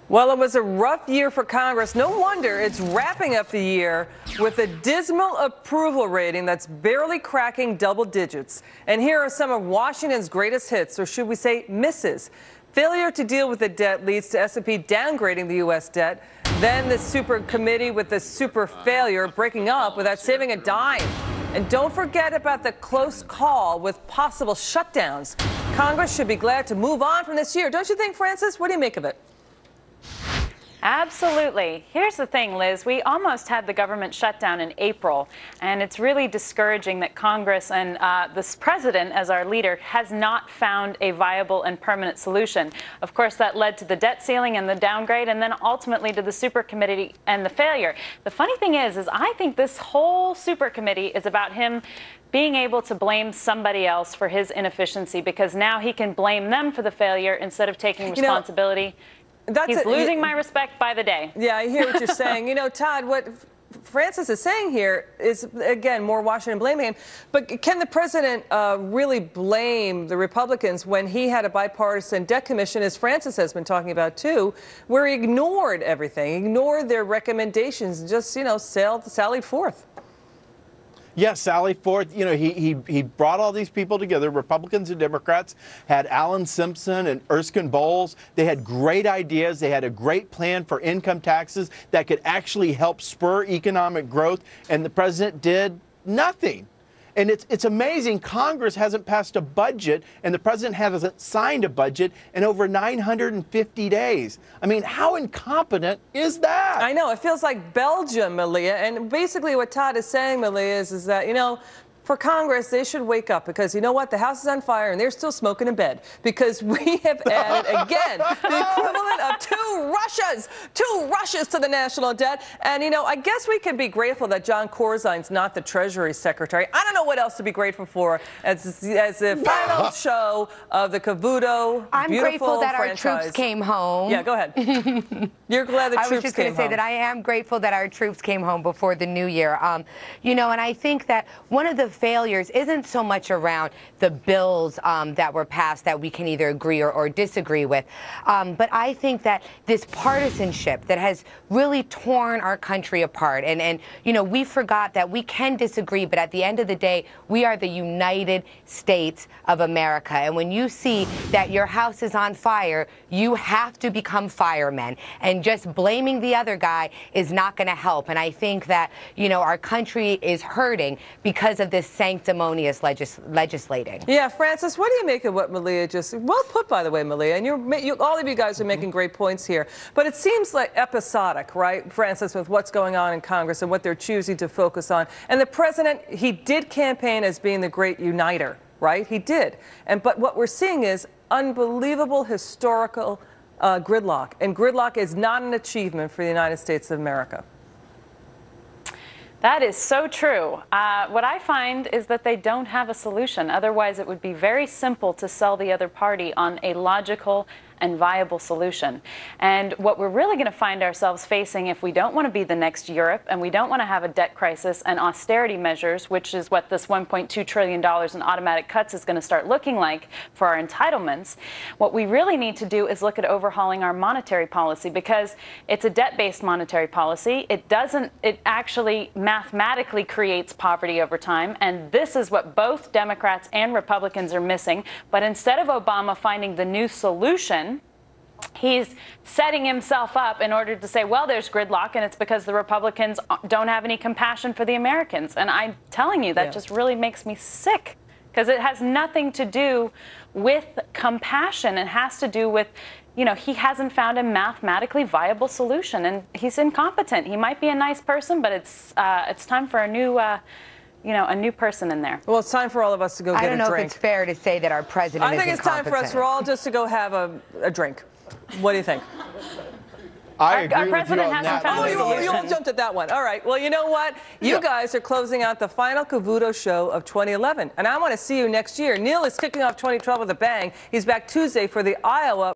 Well, it was a rough year for Congress. No wonder it's wrapping up the year with a dismal approval rating that's barely cracking double digits. And here are some of Washington's greatest hits, or should we say misses. Failure to deal with the debt leads to S&P downgrading the U.S. debt. Then the super committee with the super failure breaking up without saving a dime. And don't forget about the close call with possible shutdowns. Congress should be glad to move on from this year. Don't you think, Francis? What do you make of it? Absolutely. Here's the thing, Liz. We almost had the government shutdown in April, and it's really discouraging that Congress and this president, as our leader, has not found a viable and permanent solution. Of course, that led to the debt ceiling and the downgrade, and then ultimately to the super committee and the failure. The funny thing is I think this whole super committee is about him being able to blame somebody else for his inefficiency, because now he can blame them for the failure instead of taking responsibility. He's losing my respect by the day. Yeah, I hear what you're saying. You know, Todd, what Francis is saying here is, again, more Washington blaming him. But can the president really blame the Republicans when he had a bipartisan debt commission, as Francis has been talking about, too, where he ignored everything, ignored their recommendations, and just, sallied forth? Yes, sally forth. You know, he brought all these people together, Republicans and Democrats, had Alan Simpson and Erskine Bowles. They had great ideas. They had a great plan for income taxes that could actually help spur economic growth, and the president did nothing. And it's amazing. Congress hasn't passed a budget, and the president hasn't signed a budget in over 950 days. I mean, how incompetent is that? I know. It feels like Belgium, Malia. And basically what Todd is saying, Malia, is that, for Congress, they should wake up, because you know what? The house is on fire and they're still smoking in bed, because we have added, again, the equivalent of two Russias to the national debt. And, I guess we can be grateful that John Corzine's not the Treasury Secretary. I don't know what else to be grateful for as the final show of the Cavuto I'm grateful that franchise. Our troops came home. Yeah, go ahead. You're glad the troops came home. I was just going to say that I am grateful that our troops came home before the new year. And I think that one of the failures isn't so much around the bills that were passed that we can either agree or disagree with, but I think that this partisanship that has really torn our country apart, and we forgot that we can disagree, but at the end of the day, we are the United States of America. And when you see that your house is on fire, you have to become firemen, and just blaming the other guy is not going to help. And I think that our country is hurting because of this sanctimonious legislating. Yeah, Francis, what do you make of what Malia just, well put, by the way, Malia, and all of you guys are making great points here, but it seems like episodic, right, Francis, with what's going on in Congress and what they're choosing to focus on. And the president, he did campaign as being the great uniter, right? He did. But what we're seeing is unbelievable historical gridlock, and gridlock is not an achievement for the United States of America. That is so true. What I find is that they don't have a solution. Otherwise, it would be very simple to sell the other party on a logical and viable solution. And what we're really going to find ourselves facing, if we don't want to be the next Europe, and we don't want to have a debt crisis and austerity measures, which is what this $1.2 trillion in automatic cuts is going to start looking like for our entitlements, what we really need to do is look at overhauling our monetary policy, because it's a debt-based monetary policy. It actually mathematically creates poverty over time, and this is what both Democrats and Republicans are missing. But instead of Obama finding the new solution, he's setting himself up in order to say, well, there's gridlock, and it's because the Republicans don't have any compassion for the Americans. And I'm telling you, that just really makes me sick, because it has nothing to do with compassion. It has to do with, he hasn't found a mathematically viable solution, and he's incompetent. He might be a nice person, but it's time for a new a new person in there. Well, it's time for all of us to go get a drink. I don't know if it's fair to say that our president is incompetent. I think it's time for us all just to go have a drink. What do you think? I agree our president with you on hasn't that. found a solution. You all jumped at that one. All right. Well, you know what? You guys are closing out the final Cavuto show of 2011. And I want to see you next year. Neil is kicking off 2012 with a bang. He's back Tuesday for the Iowa